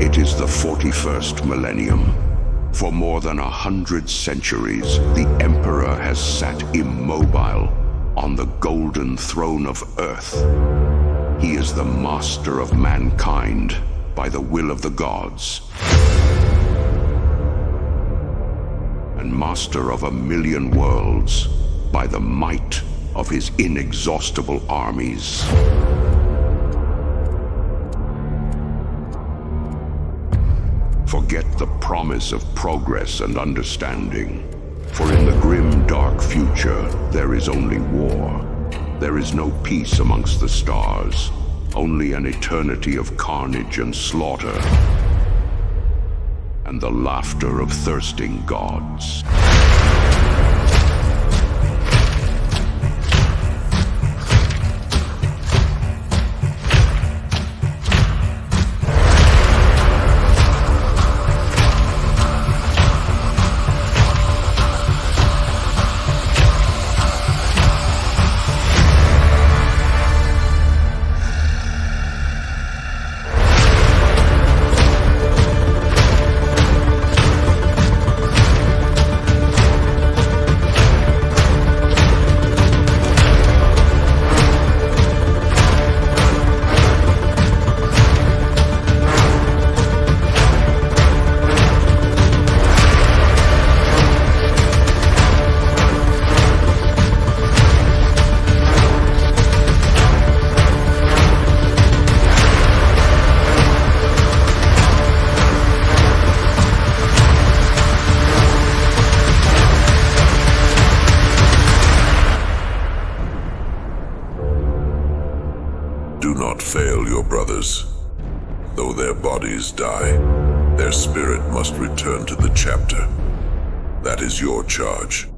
It is the 41st millennium. For more than 100 centuries, the Emperor has sat immobile on the golden throne of Earth. He is the master of mankind by the will of the gods, and master of 1,000,000 worlds by the might of his inexhaustible armies. Forget the promise of progress and understanding. For in the grim, dark future, there is only war. There is no peace amongst the stars, only an eternity of carnage and slaughter, and the laughter of thirsting gods. Do not fail your brothers. Though their bodies die, their spirit must return to the chapter. That is your charge.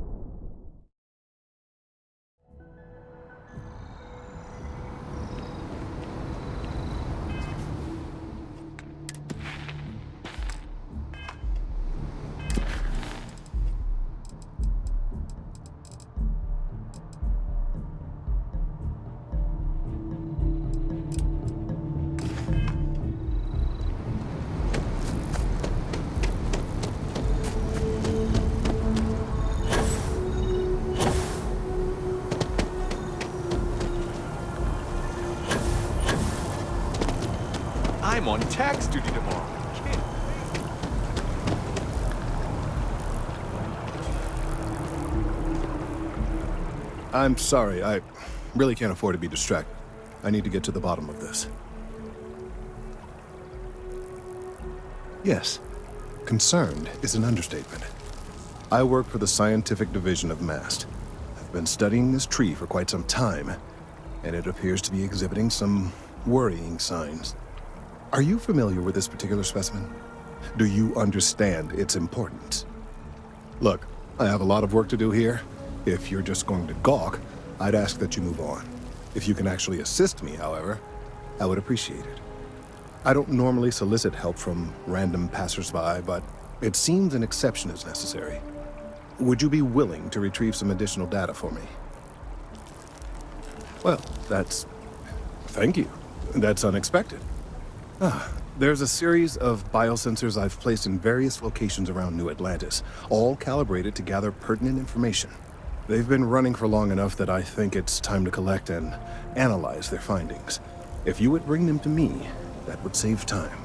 I'm on tax duty tomorrow. I'm sorry, I really can't afford to be distracted. I need to get to the bottom of this. Yes, concerned is an understatement. I work for the scientific division of MAST. I've been studying this tree for quite some time, and it appears to be exhibiting some worrying signs. Are you familiar with this particular specimen? Do you understand its importance? Look, I have a lot of work to do here. If you're just going to gawk, I'd ask that you move on. If you can actually assist me, however, I would appreciate it. I don't normally solicit help from random passersby, but it seems an exception is necessary. Would you be willing to retrieve some additional data for me? Well, thank you. That's unexpected. There's a series of biosensors I've placed in various locations around New Atlantis, all calibrated to gather pertinent information. They've been running for long enough that I think it's time to collect and analyze their findings. If you would bring them to me, that would save time.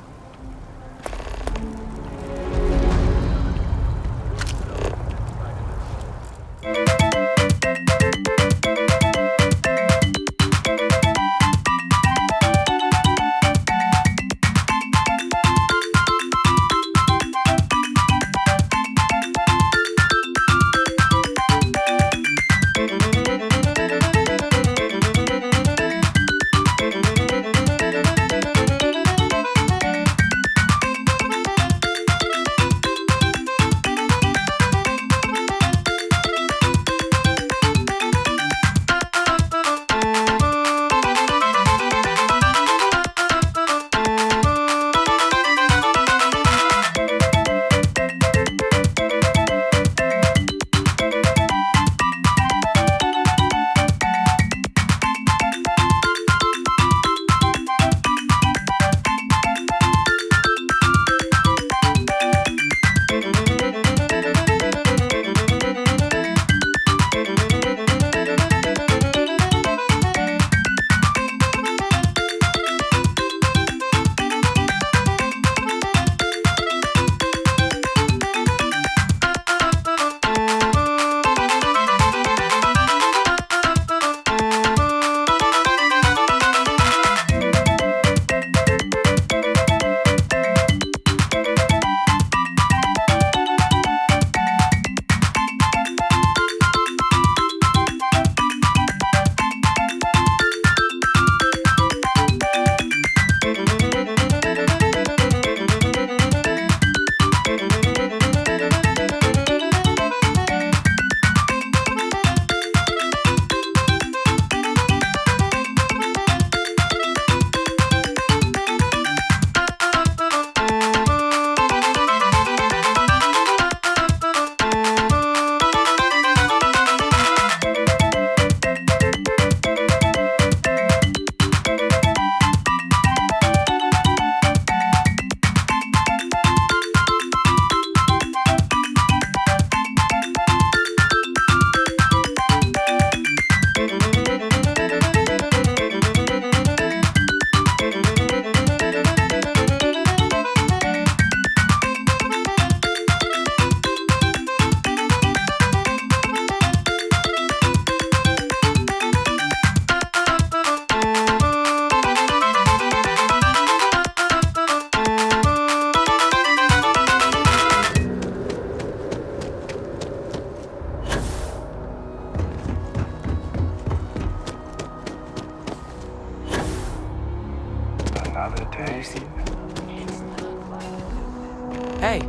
Hey,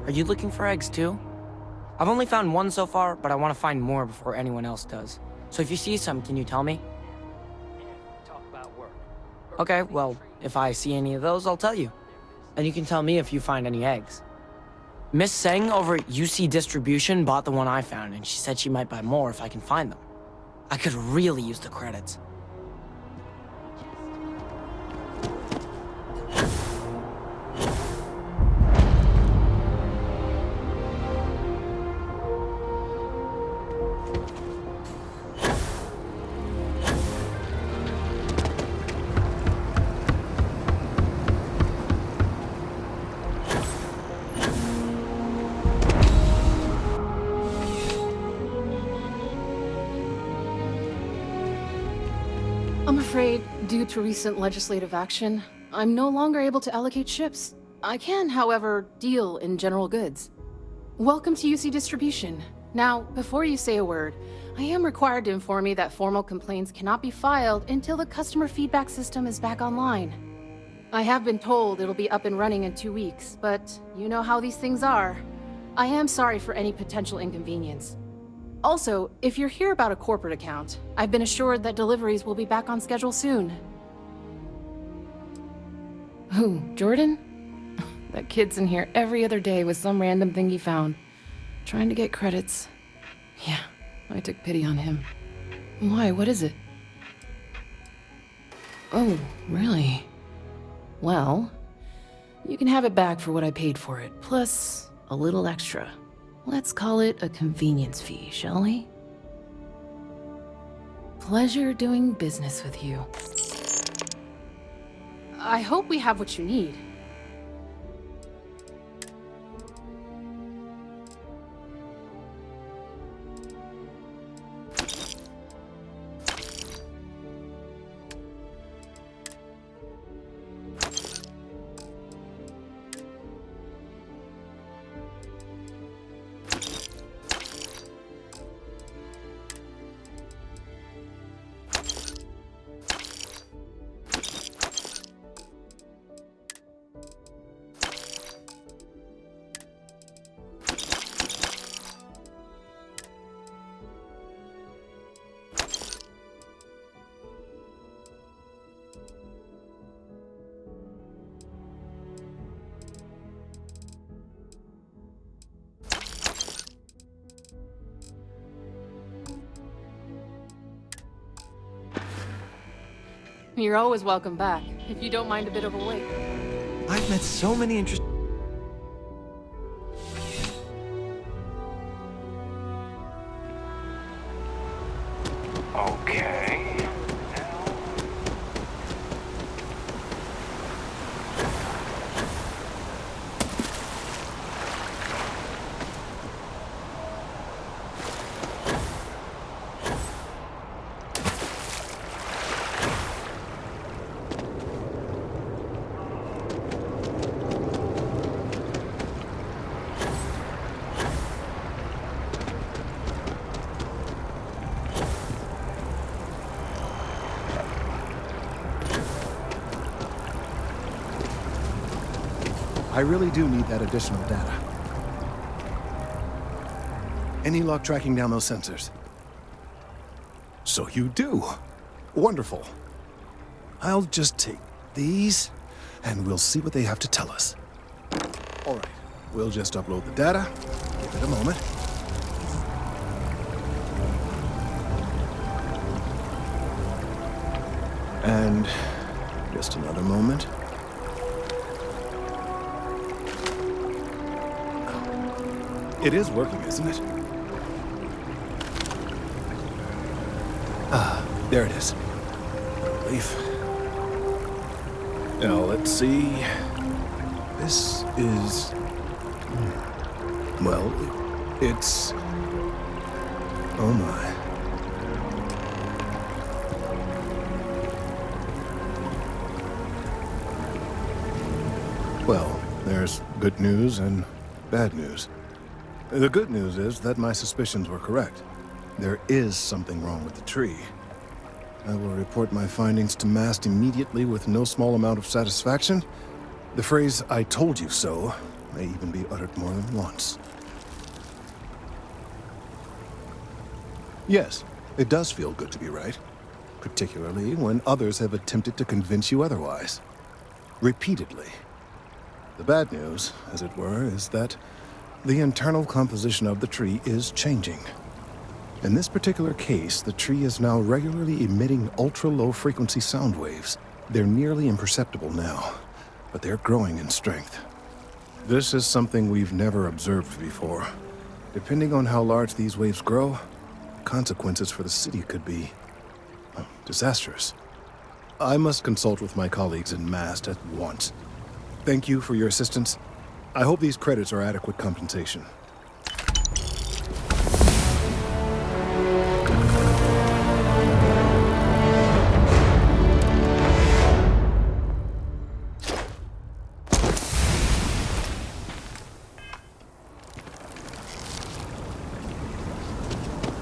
are you looking for eggs too? I've only found one so far, but I want to find more before anyone else does. So if you see some, can you tell me? Okay, well, if I see any of those, I'll tell you. And you can tell me if you find any eggs. Miss Seng over at UC Distribution bought the one I found, and she said she might buy more if I can find them. I could really use the credits. I'm afraid, due to recent legislative action, I'm no longer able to allocate ships. I can, however, deal in general goods. Welcome to UC Distribution. Now, before you say a word, I am required to inform you that formal complaints cannot be filed until the customer feedback system is back online. I have been told it'll be up and running in 2 weeks, but you know how these things are. I am sorry for any potential inconvenience. Also, if you're here about a corporate account, I've been assured that deliveries will be back on schedule soon. Who, Jordan? That kid's in here every other day with some random thing he found, trying to get credits. Yeah, I took pity on him. Why, what is it? Oh, really? Well, you can have it back for what I paid for it, plus a little extra. Let's call it a convenience fee, shall we? Pleasure doing business with you. I hope we have what you need. You're always welcome back, if you don't mind a bit of a wait. I've met so many interesting... Okay. I really do need that additional data. Any luck tracking down those sensors? So you do. Wonderful. I'll just take these, and we'll see what they have to tell us. All right, we'll just upload the data. Give it a moment. And just another moment. It is working, isn't it? Ah, there it is. Relief. Now, let's see. This is... Well, it's... Oh my. Well, there's good news and bad news. The good news is that my suspicions were correct. There is something wrong with the tree. I will report my findings to MAST immediately with no small amount of satisfaction. The phrase, "I told you so," may even be uttered more than once. Yes, it does feel good to be right, particularly when others have attempted to convince you otherwise. Repeatedly. The bad news, as it were, is that the internal composition of the tree is changing. In this particular case, the tree is now regularly emitting ultra-low frequency sound waves. They're nearly imperceptible now, but they're growing in strength. This is something we've never observed before. Depending on how large these waves grow, consequences for the city could be disastrous. I must consult with my colleagues in Mast at once. Thank you for your assistance. I hope these credits are adequate compensation.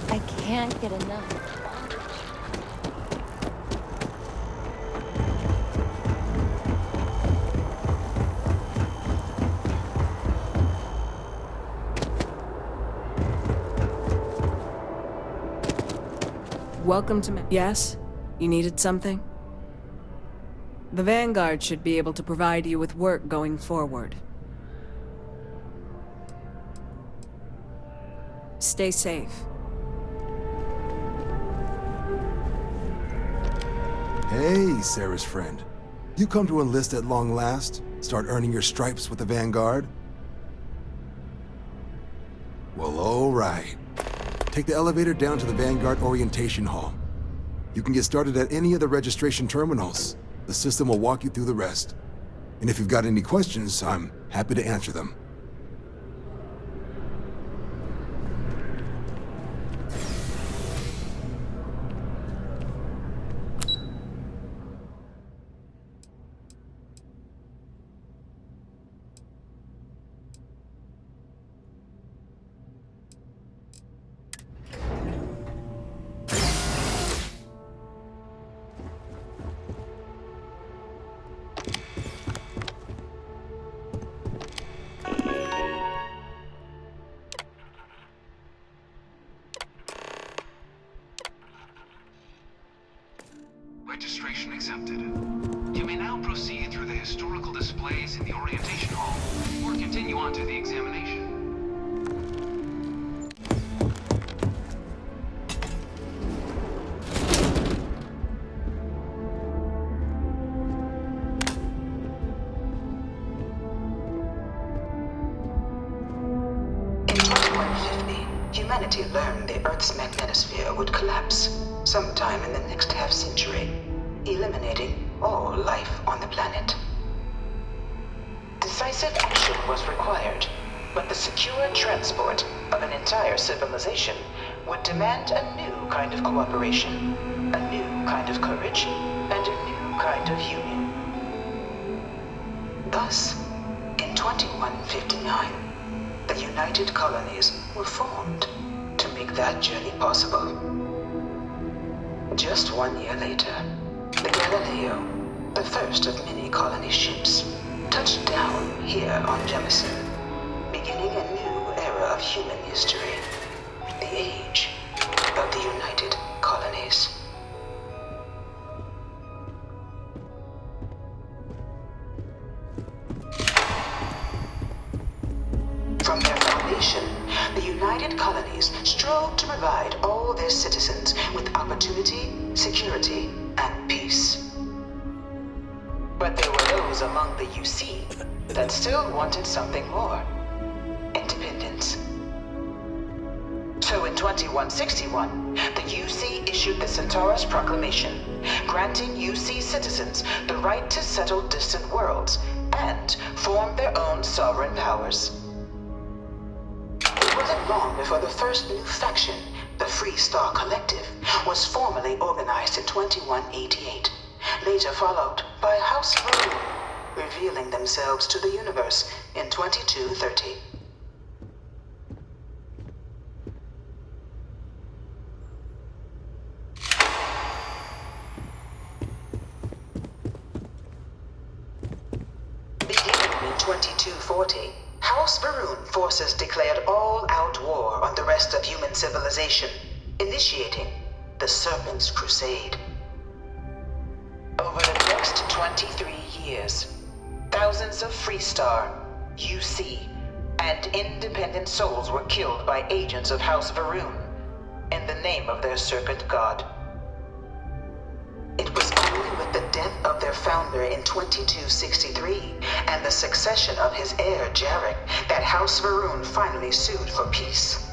I can't get enough. Welcome to Yes? You needed something? The Vanguard should be able to provide you with work going forward. Stay safe. Hey, Sarah's friend. You come to enlist at long last? Start earning your stripes with the Vanguard? Well, all right. Take the elevator down to the Vanguard Orientation Hall. You can get started at any of the registration terminals. The system will walk you through the rest. And if you've got any questions, I'm happy to answer them. Registration accepted. You may now proceed through the historical displays in the orientation hall, or continue on to the examination. In 2150, humanity learned the Earth's magnetosphere would collapse sometime in the next half-century, eliminating all life on the planet. Decisive action was required, but the secure transport of an entire civilization would demand a new kind of cooperation, a new kind of courage, and a new kind of union. Thus, in 2159, the United Colonies were formed to make that journey possible. Just 1 year later, the Galileo, the first of many colony ships, touched down here on Jemison, beginning a new era of human history, the age of the United Colonies. From their foundation, the United Colonies strove to provide all their citizens with opportunity, security, and peace. But there were those among the UC that still wanted something more: independence. So in 2161, the UC issued the Centaurus Proclamation, granting UC citizens the right to settle distant worlds and form their own sovereign powers. It wasn't long before the first new faction, the Free Star Collective, was formally organized in 2188, later followed by House Rule, revealing themselves to the universe in 2230. Beginning in 2240, House Varun forces declared all-out war on the rest of human civilization, initiating the Serpent's Crusade. Over the next 23 years, thousands of Freestar, UC, and independent souls were killed by agents of House Varun in the name of their serpent god. It was only with the death of their founder in 2263 and the succession of his heir Jarek that House Varun finally sued for peace.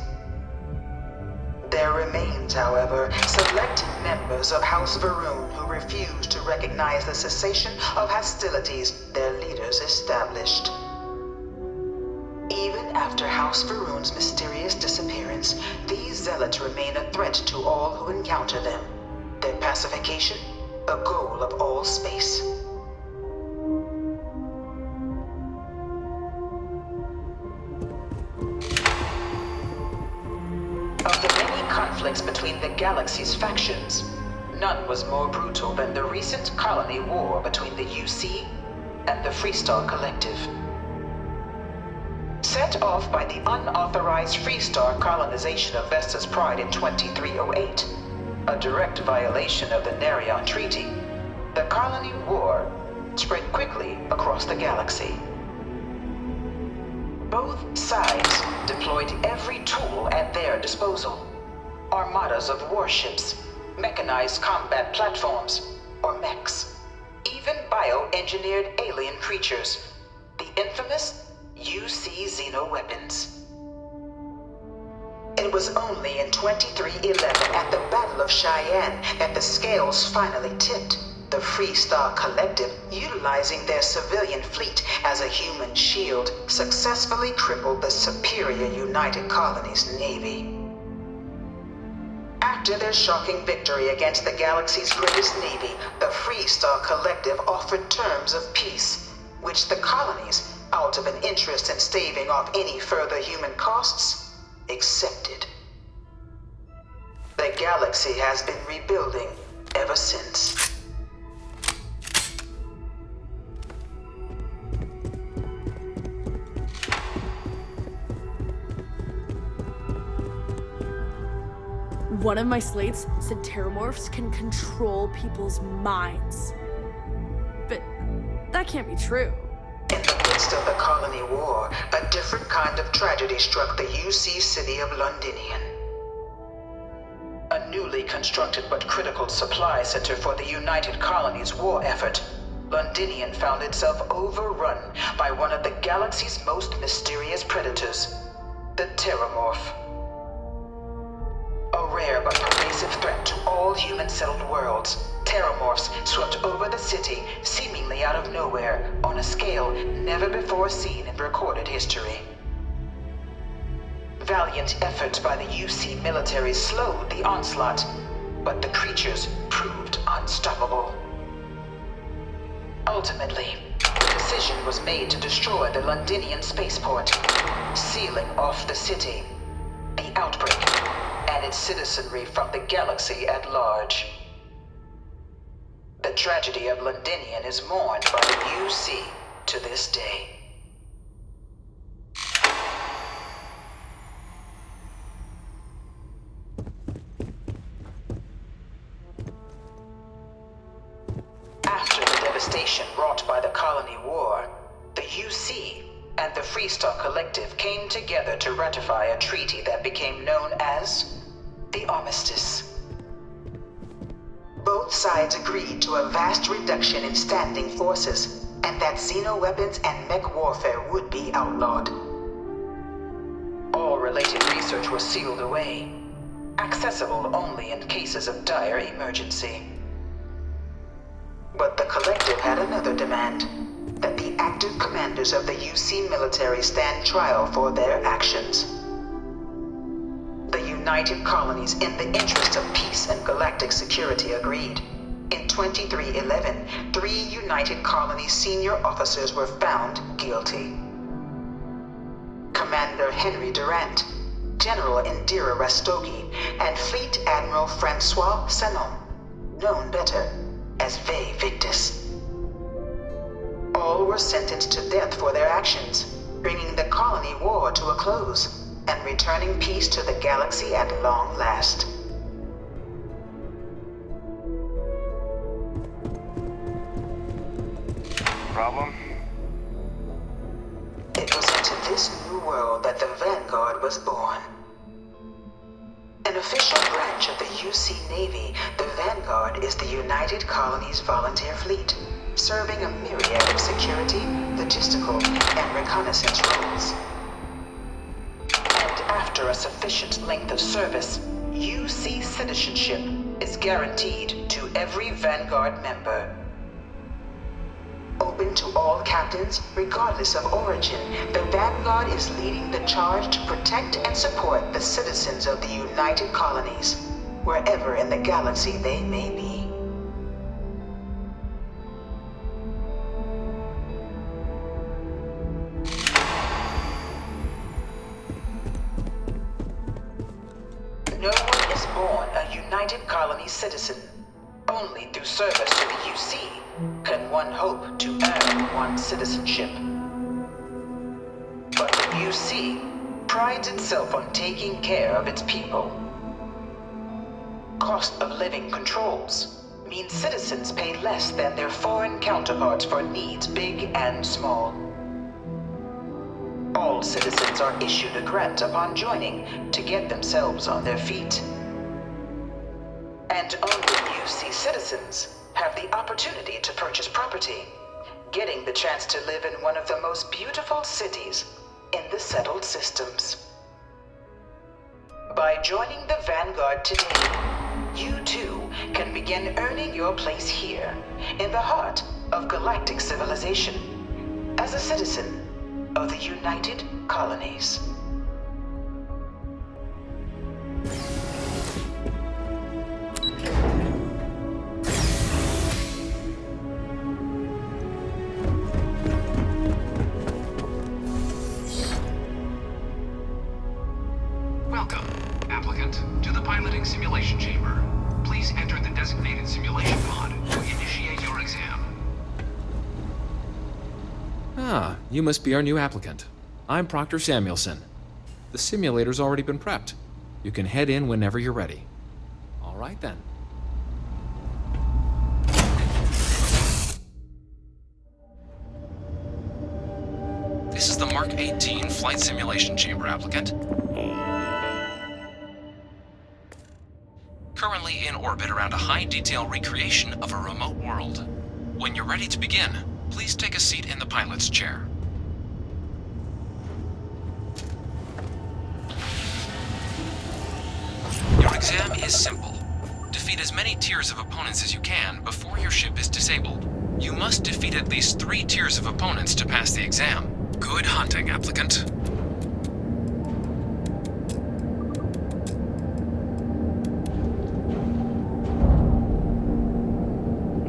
There remains, however, select members of House Varun who refuse to recognize the cessation of hostilities their leaders established. Even after House Varun's mysterious disappearance, these zealots remain a threat to all who encounter them. Their pacification, a goal of all space. Of the many conflicts between the galaxy's factions, none was more brutal than the recent colony war between the UC and the Freestar Collective. Set off by the unauthorized Freestar colonization of Vesta's Pride in 2308, a direct violation of the Nerion Treaty, the colony war spread quickly across the galaxy. Both sides deployed every tool at their disposal. Armadas of warships, mechanized combat platforms, or mechs, even bioengineered alien creatures, the infamous UC xeno-weapons. It was only in 2311 at the Battle of Cheyenne that the scales finally tipped, the Freestar Collective, utilizing their civilian fleet as a human shield, successfully crippled the superior United Colonies Navy. After their shocking victory against the galaxy's greatest navy, the Freestar Collective offered terms of peace, which the colonies, out of an interest in staving off any further human costs, accepted. The galaxy has been rebuilding ever since. One of my slates said terramorphs can control people's minds. But that can't be true. In the midst of the colony war, a different kind of tragedy struck the UC city of Londinian. A newly constructed but critical supply center for the United Colonies' war effort, Londinian found itself overrun by one of the galaxy's most mysterious predators, the Terramorph. A rare but pervasive threat to all human-settled worlds, Terramorphs swept over the city, seemingly out of nowhere, on a scale never before seen in recorded history. Valiant efforts by the UC military slowed the onslaught, but the creatures proved unstoppable. Ultimately, the decision was made to destroy the Londinian spaceport, sealing off the city, the outbreak, and its citizenry from the galaxy at large. The tragedy of Londinian is mourned by the UC to this day. After the devastation wrought by the colony war, the UC and the Freestar Collective came together to ratify a treaty that became known as the Armistice. Both sides agreed to a vast reduction in standing forces, and that xeno-weapons and mech warfare would be outlawed. All related research was sealed away, accessible only in cases of dire emergency. But the Collective had another demand, that the active commanders of the UC military stand trial for their actions. The United Colonies, in the interest of peace and galactic security, agreed. In 2311, 3 United Colonies senior officers were found guilty. Commander Henry Durant, General Indira Rastogi, and Fleet Admiral Francois Sanon, known better as Ve Victus. All were sentenced to death for their actions, bringing the colony colony war to a close and returning peace to the galaxy at long last. Problem? It was into this new world that the Vanguard was born. An official branch of the UC Navy, the Vanguard is the United Colonies Volunteer Fleet, serving a myriad of security, logistical, and reconnaissance roles. And after a sufficient length of service, UC citizenship is guaranteed to every Vanguard member. Open to all captains, regardless of origin, the Vanguard is leading the charge to protect and support the citizens of the United Colonies, wherever in the galaxy they may be. No one is born a United Colonies citizen. Only through service to the UC can one hope to earn one's citizenship. But the UC prides itself on taking care of its people. Cost of living controls mean citizens pay less than their foreign counterparts for needs big and small. All citizens are issued a grant upon joining to get themselves on their feet. And only UC citizens have the opportunity to purchase property, getting the chance to live in one of the most beautiful cities in the settled systems. By joining the Vanguard today, you too can begin earning your place here, in the heart of galactic civilization, as a citizen of the United Colonies. Welcome, applicant, to the piloting simulation chamber. Please enter the designated simulation pod to initiate your exam. Ah, you must be our new applicant. I'm Proctor Samuelson. The simulator's already been prepped. You can head in whenever you're ready. All right then. This is the Mark 18 Flight Simulation Chamber, applicant. Currently in orbit around a high-detail recreation of a remote world. When you're ready to begin, please take a seat in the pilot's chair. Your exam is simple. Defeat as many tiers of opponents as you can before your ship is disabled. You must defeat at least 3 tiers of opponents to pass the exam. Good hunting, applicant.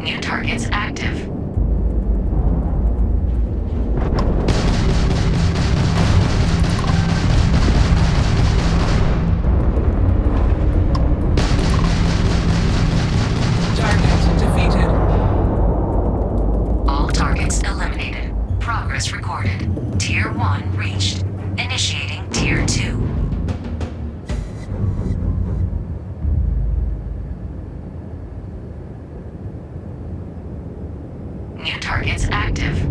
New targets active. Target defeated. All targets eliminated. Progress recorded. Tier 1 reached. Initiating Tier 2. New targets active.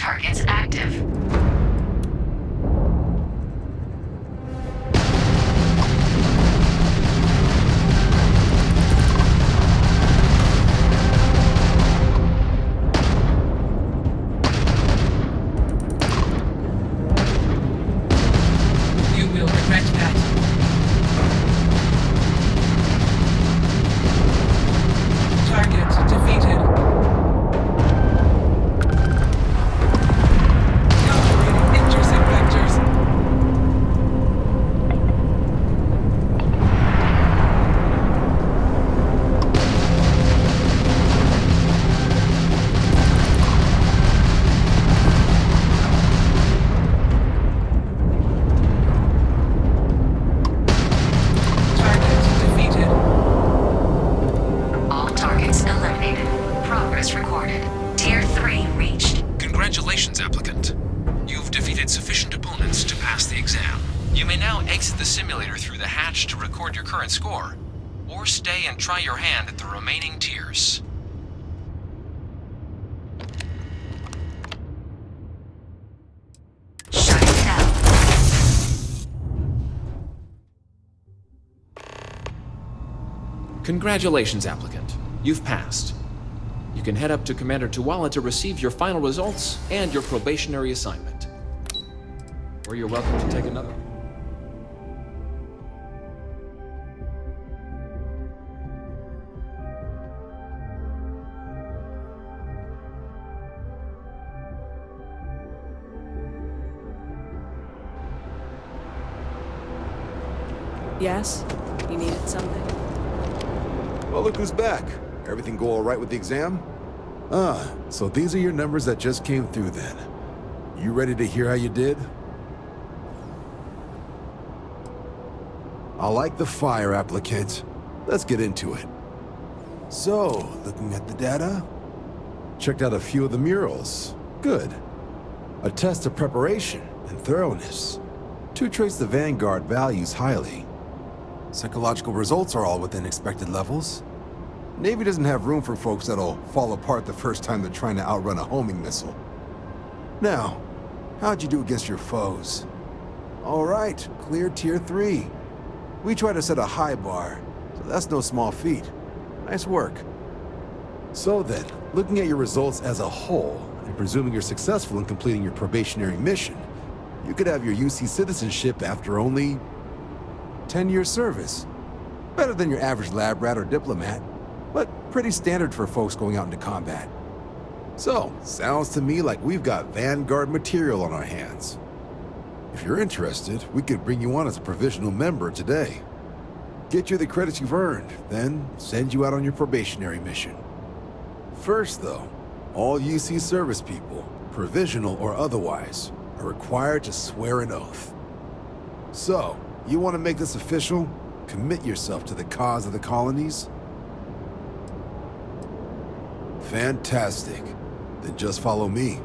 targets active. You will regret that. Target defeated. Countering intercept vectors. Target defeated. All targets eliminated. Progress recorded. Tier 3 reached. Congratulations, applicant. You've defeated sufficient opponents to pass the exam. You may now exit the simulator through the hatch to record your current score, or stay and try your hand at the remaining tiers. Shutting down. Congratulations, applicant. You've passed. You can head up to Commander Tuwala to receive your final results and your probationary assignment. Or you're welcome to take another. Yes? You needed something? Well, look who's back. Everything go all right with the exam? Ah, so these are your numbers that just came through then. You ready to hear how you did? I like the fire, applicant. Let's get into it. So, looking at the data, checked out a few of the murals. Good. A test of preparation and thoroughness. Two traits the Vanguard values highly. Psychological results are all within expected levels. Navy doesn't have room for folks that'll fall apart the first time they're trying to outrun a homing missile. Now, how'd you do against your foes? All right, clear Tier 3. We try to set a high bar, so that's no small feat. Nice work. So then, looking at your results as a whole, and presuming you're successful in completing your probationary mission, you could have your UC citizenship after only 10 years service. Better than your average lab rat or diplomat, but pretty standard for folks going out into combat. So, sounds to me like we've got Vanguard material on our hands. If you're interested, we could bring you on as a provisional member today. Get you the credits you've earned, then send you out on your probationary mission. First though, all UC service people, provisional or otherwise, are required to swear an oath. So, you want to make this official? Commit yourself to the cause of the colonies? Fantastic. Then just follow me.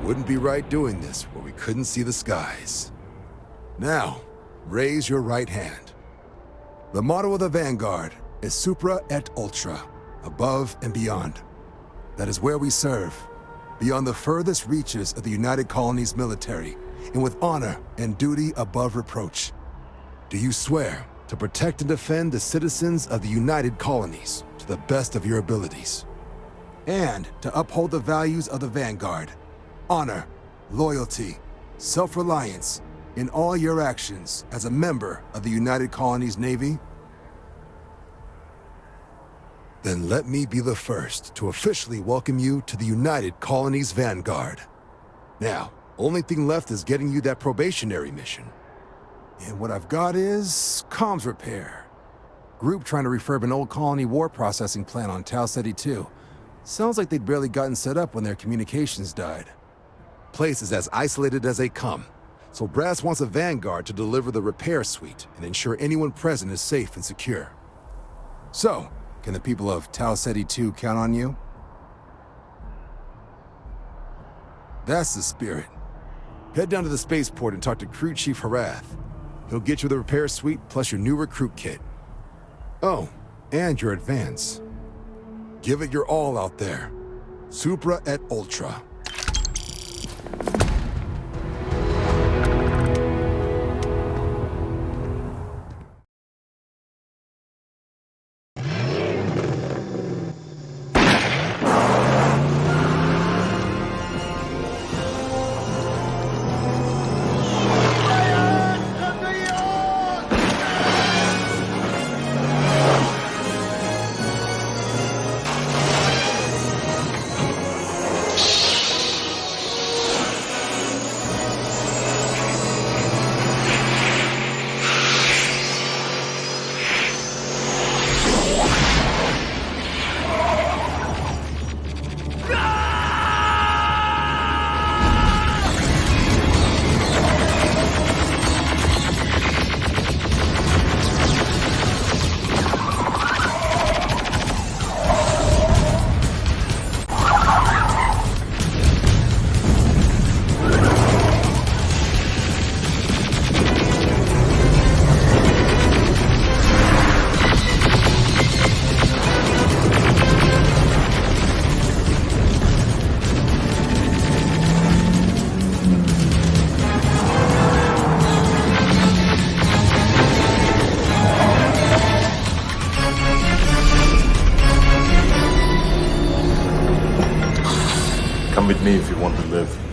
Wouldn't be right doing this where we couldn't see the skies. Now, raise your right hand. The motto of the Vanguard is Supra et Ultra, above and beyond. That is where we serve, beyond the furthest reaches of the United Colonies military, and with honor and duty above reproach. Do you swear to protect and defend the citizens of the United Colonies to the best of your abilities? And to uphold the values of the Vanguard, honor, loyalty, self-reliance in all your actions as a member of the United Colonies Navy? Then let me be the first to officially welcome you to the United Colonies Vanguard. Now, only thing left is getting you that probationary mission. And what I've got is comms repair. Group trying to refurb an old colony war processing plant on Tau Ceti 2. Sounds like they'd barely gotten set up when their communications died. Place is as isolated as they come, so Brass wants a Vanguard to deliver the repair suite and ensure anyone present is safe and secure. So, can the people of Tau Ceti 2 count on you? That's the spirit. Head down to the spaceport and talk to Crew Chief Harath. He'll get you the repair suite plus your new recruit kit. Oh, and your advance. Give it your all out there. Supra et Ultra. Come with me if you want to live.